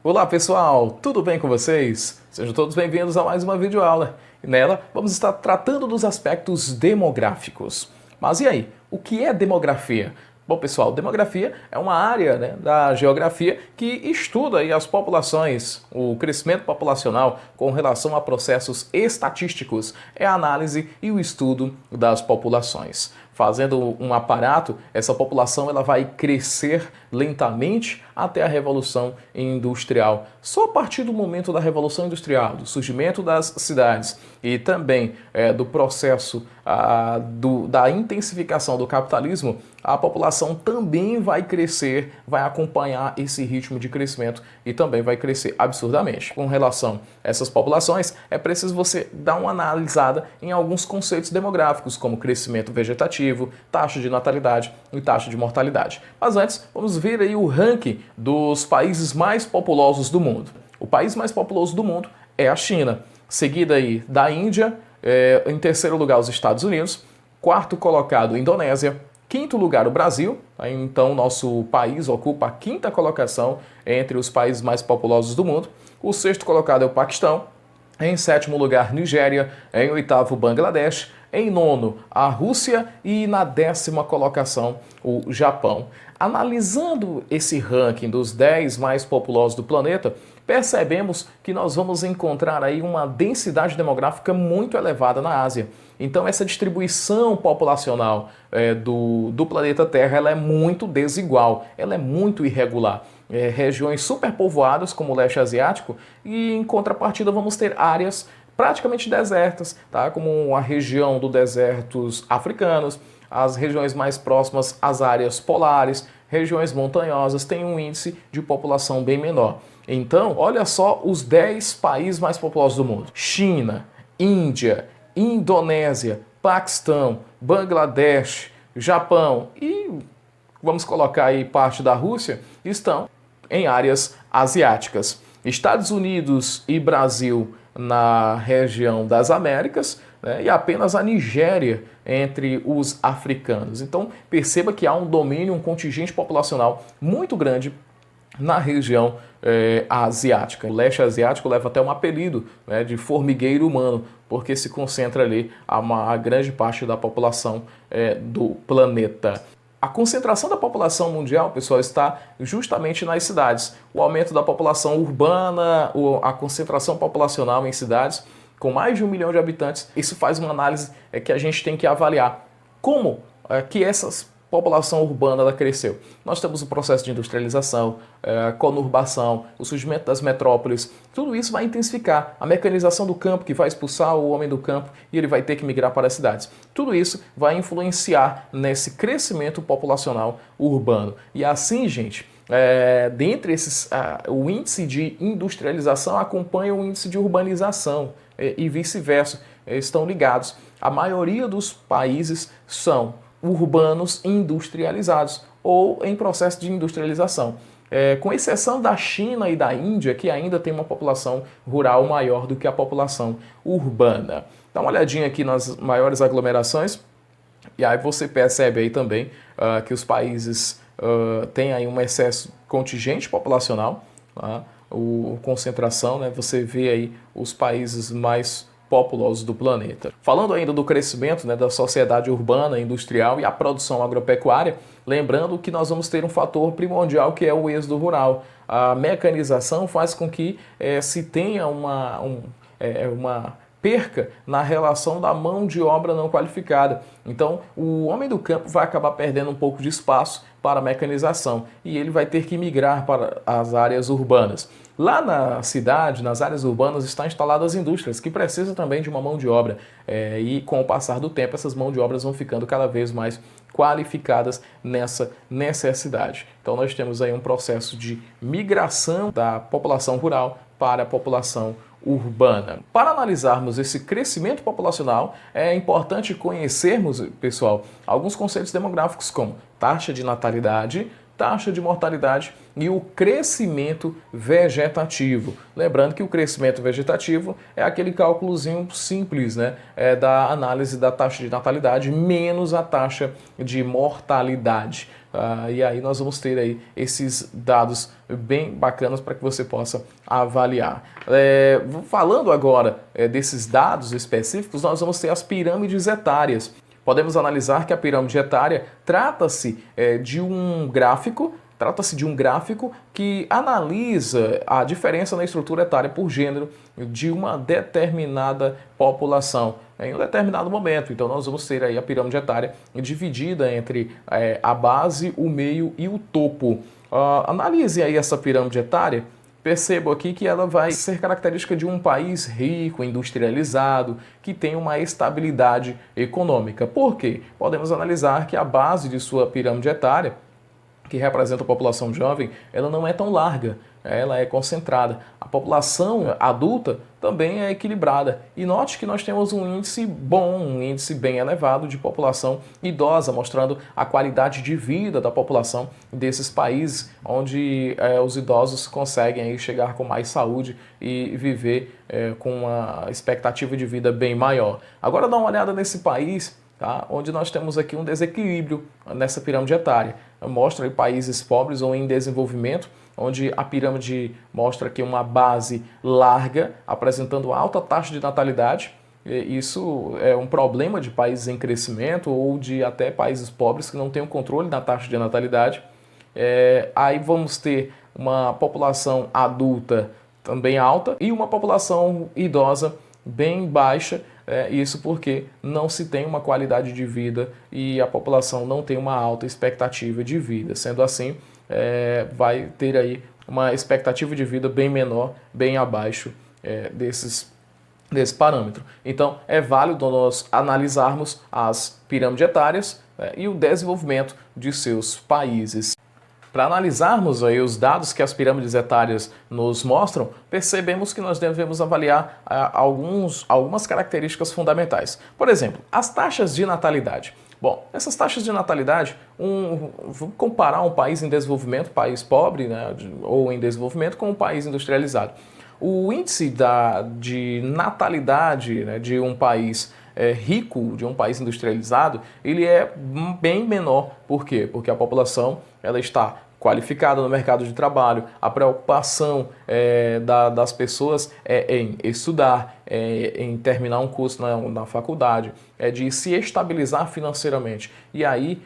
Olá pessoal, tudo bem com vocês? Sejam todos bem-vindos a mais uma videoaula. E nela vamos estar tratando dos aspectos demográficos. Mas e aí, o que é demografia? Bom pessoal, demografia é uma área da geografia que estuda aí as populações, o crescimento populacional com relação a processos estatísticos, é a análise e o estudo das populações. Fazendo um aparato, essa população ela vai crescer lentamente até a Revolução Industrial. Só a partir do momento da Revolução Industrial, do surgimento das cidades e também do processo da intensificação do capitalismo, a população também vai crescer, vai acompanhar esse ritmo de crescimento e também vai crescer absurdamente. Com relação a essas populações, é preciso você dar uma analisada em alguns conceitos demográficos, como crescimento vegetativo, taxa de natalidade e taxa de mortalidade. Mas antes, vamos ver aí o ranking dos países mais populosos do mundo. O país mais populoso do mundo é a China, seguida aí da Índia, em terceiro lugar os Estados Unidos, quarto colocado Indonésia, quinto lugar o Brasil, então nosso país ocupa a quinta colocação entre os países mais populosos do mundo, o sexto colocado é o Paquistão, em sétimo lugar Nigéria, em oitavo Bangladesh, em nono a Rússia e na décima colocação o Japão. Analisando esse ranking dos 10 mais populosos do planeta, percebemos que nós vamos encontrar aí uma densidade demográfica muito elevada na Ásia. Então essa distribuição populacional do planeta Terra ela é muito desigual, ela é muito irregular. Regiões superpovoadas como o leste asiático e em contrapartida vamos ter áreas praticamente desertas, tá? Como a região dos desertos africanos, as regiões mais próximas às áreas polares, regiões montanhosas têm um índice de população bem menor. Então, olha só os 10 países mais populosos do mundo. China, Índia, Indonésia, Paquistão, Bangladesh, Japão e vamos colocar aí parte da Rússia, estão em áreas asiáticas. Estados Unidos e Brasil na região das Américas, né, e apenas a Nigéria entre os africanos. Então perceba que há um domínio, um contingente populacional muito grande na região asiática. O leste asiático leva até um apelido de formigueiro humano, porque se concentra ali a grande parte da população do planeta. A concentração da população mundial, pessoal, está justamente nas cidades. O aumento da população urbana, a concentração populacional em cidades com mais de 1 milhão de habitantes, isso faz uma análise que a gente tem que avaliar. Como que essa população urbana ela cresceu? Nós temos o processo de industrialização, conurbação, o surgimento das metrópoles, tudo isso vai intensificar a mecanização do campo que vai expulsar o homem do campo e ele vai ter que migrar para as cidades. Tudo isso vai influenciar nesse crescimento populacional urbano. E assim, gente, dentre esses, o índice de industrialização acompanha o índice de urbanização e vice-versa, estão ligados. A maioria dos países são urbanos industrializados ou em processo de industrialização. Com exceção da China e da Índia, que ainda tem uma população rural maior do que a população urbana. Dá uma olhadinha aqui nas maiores aglomerações e aí você percebe aí também que os países têm aí um excesso contingente populacional, concentração, né? Você vê aí os países mais populosos do planeta. Falando ainda do crescimento da sociedade urbana, industrial e a produção agropecuária, lembrando que nós vamos ter um fator primordial que é o êxodo rural. A mecanização faz com que se tenha uma perca na relação da mão de obra não qualificada. Então, o homem do campo vai acabar perdendo um pouco de espaço para a mecanização e ele vai ter que migrar para as áreas urbanas. Lá na cidade, nas áreas urbanas, estão instaladas indústrias que precisam também de uma mão de obra e com o passar do tempo essas mãos de obras vão ficando cada vez mais qualificadas nessa necessidade. Então nós temos aí um processo de migração da população rural para a população urbana. Para analisarmos esse crescimento populacional, é importante conhecermos, pessoal, alguns conceitos demográficos como taxa de natalidade, taxa de mortalidade e o crescimento vegetativo. Lembrando que o crescimento vegetativo é aquele cálculozinho simples, né? Da análise da taxa de natalidade menos a taxa de mortalidade. E aí nós vamos ter aí esses dados bem bacanas para que você possa avaliar. Falando agora desses dados específicos, nós vamos ter as pirâmides etárias. Podemos analisar que a pirâmide etária trata-se de um gráfico que analisa a diferença na estrutura etária por gênero de uma determinada população em um determinado momento. Então nós vamos ter aí a pirâmide etária dividida entre a base, o meio e o topo. Analise aí essa pirâmide etária. Percebo aqui que ela vai ser característica de um país rico, industrializado, que tem uma estabilidade econômica. Por quê? Podemos analisar que a base de sua pirâmide etária, que representa a população jovem, ela não é tão larga, ela é concentrada. A população adulta também é equilibrada. E note que nós temos um índice bom, um índice bem elevado de população idosa, mostrando a qualidade de vida da população desses países, onde os idosos conseguem aí chegar com mais saúde e viver com uma expectativa de vida bem maior. Agora dá uma olhada nesse país, tá? Onde nós temos aqui um desequilíbrio nessa pirâmide etária. Mostra aí países pobres ou em desenvolvimento, onde a pirâmide mostra aqui uma base larga, apresentando alta taxa de natalidade. Isso é um problema de países em crescimento ou de até países pobres que não têm o controle da taxa de natalidade. Aí vamos ter uma população adulta também alta e uma população idosa bem baixa. Isso porque não se tem uma qualidade de vida e a população não tem uma alta expectativa de vida. Sendo assim, vai ter aí uma expectativa de vida bem menor, bem abaixo desse parâmetro. Então, é válido nós analisarmos as pirâmides etárias e o desenvolvimento de seus países. Para analisarmos aí os dados que as pirâmides etárias nos mostram, percebemos que nós devemos avaliar algumas características fundamentais. Por exemplo, as taxas de natalidade. Bom, essas taxas de natalidade, vamos comparar um país em desenvolvimento, país pobre, né, ou em desenvolvimento, com um país industrializado. O índice de natalidade, né, de um país rico, de um país industrializado, ele é bem menor. Por quê? Porque a população ela está qualificada no mercado de trabalho, a preocupação das pessoas em estudar, em terminar um curso na faculdade, de se estabilizar financeiramente. E aí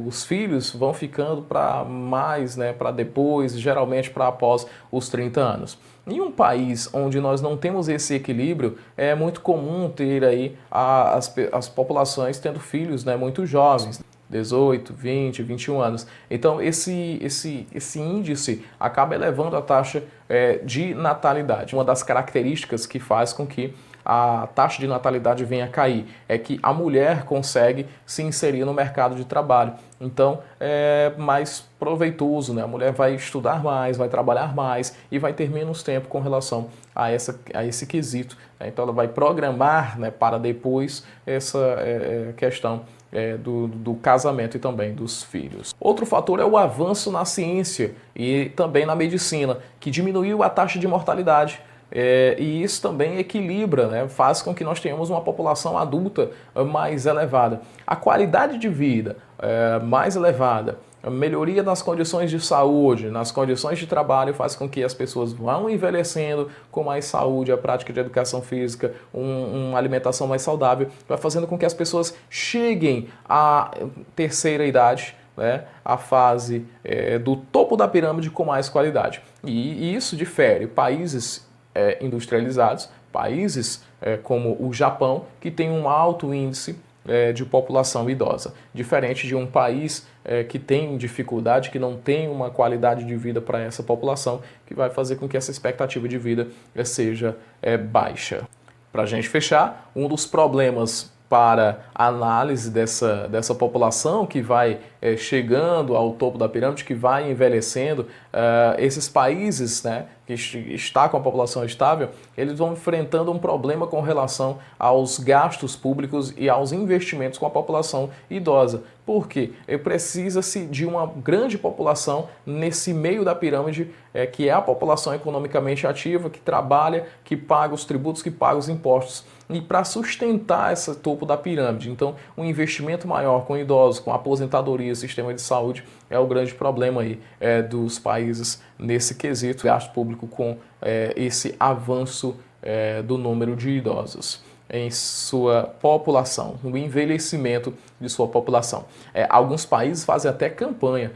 os filhos vão ficando para mais, né, para depois, geralmente para após os 30 anos. Em um país onde nós não temos esse equilíbrio, é muito comum ter aí as populações tendo filhos, né, muito jovens, 18, 20, 21 anos. Então esse índice acaba elevando a taxa de natalidade. Uma das características que faz com que a taxa de natalidade venha a cair é que a mulher consegue se inserir no mercado de trabalho. Então é mais proveitoso, né? A mulher vai estudar mais, vai trabalhar mais e vai ter menos tempo com relação a esse quesito. Então ela vai programar, né, para depois essa questão do casamento e também dos filhos. Outro fator é o avanço na ciência e também na medicina, que diminuiu a taxa de mortalidade. E isso também equilibra, né, faz com que nós tenhamos uma população adulta mais elevada. A qualidade de vida mais elevada, a melhoria nas condições de saúde, nas condições de trabalho, faz com que as pessoas vão envelhecendo com mais saúde, a prática de educação física, uma alimentação mais saudável, vai fazendo com que as pessoas cheguem à terceira idade, né, a fase do topo da pirâmide com mais qualidade. E isso difere países industrializados, países como o Japão, que tem um alto índice de população idosa, diferente de um país que tem dificuldade, que não tem uma qualidade de vida para essa população, que vai fazer com que essa expectativa de vida seja baixa. Para a gente fechar, um dos problemas para a análise dessa população que vai chegando ao topo da pirâmide, que vai envelhecendo, esses países, né, que está com a população estável, eles vão enfrentando um problema com relação aos gastos públicos e aos investimentos com a população idosa. Por quê? Precisa-se de uma grande população nesse meio da pirâmide, que é a população economicamente ativa, que trabalha, que paga os tributos, que paga os impostos. E para sustentar esse topo da pirâmide, então, um investimento maior com idosos, com aposentadoria, sistema de saúde, é o grande problema aí dos países nesse quesito, gasto público com esse avanço do número de idosos em sua população, no envelhecimento de sua população. Alguns países fazem até campanha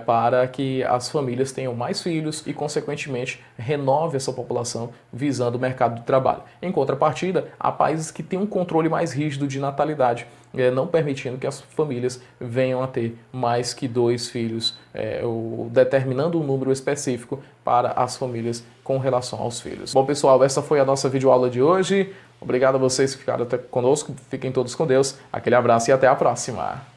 para que as famílias tenham mais filhos e, consequentemente, renove essa população visando o mercado de trabalho. Em contrapartida, há países que têm um controle mais rígido de natalidade, não permitindo que as famílias venham a ter mais que 2 filhos, ou determinando um número específico para as famílias com relação aos filhos. Bom, pessoal, essa foi a nossa videoaula de hoje. Obrigado a vocês que ficaram até conosco. Fiquem todos com Deus. Aquele abraço e até a próxima.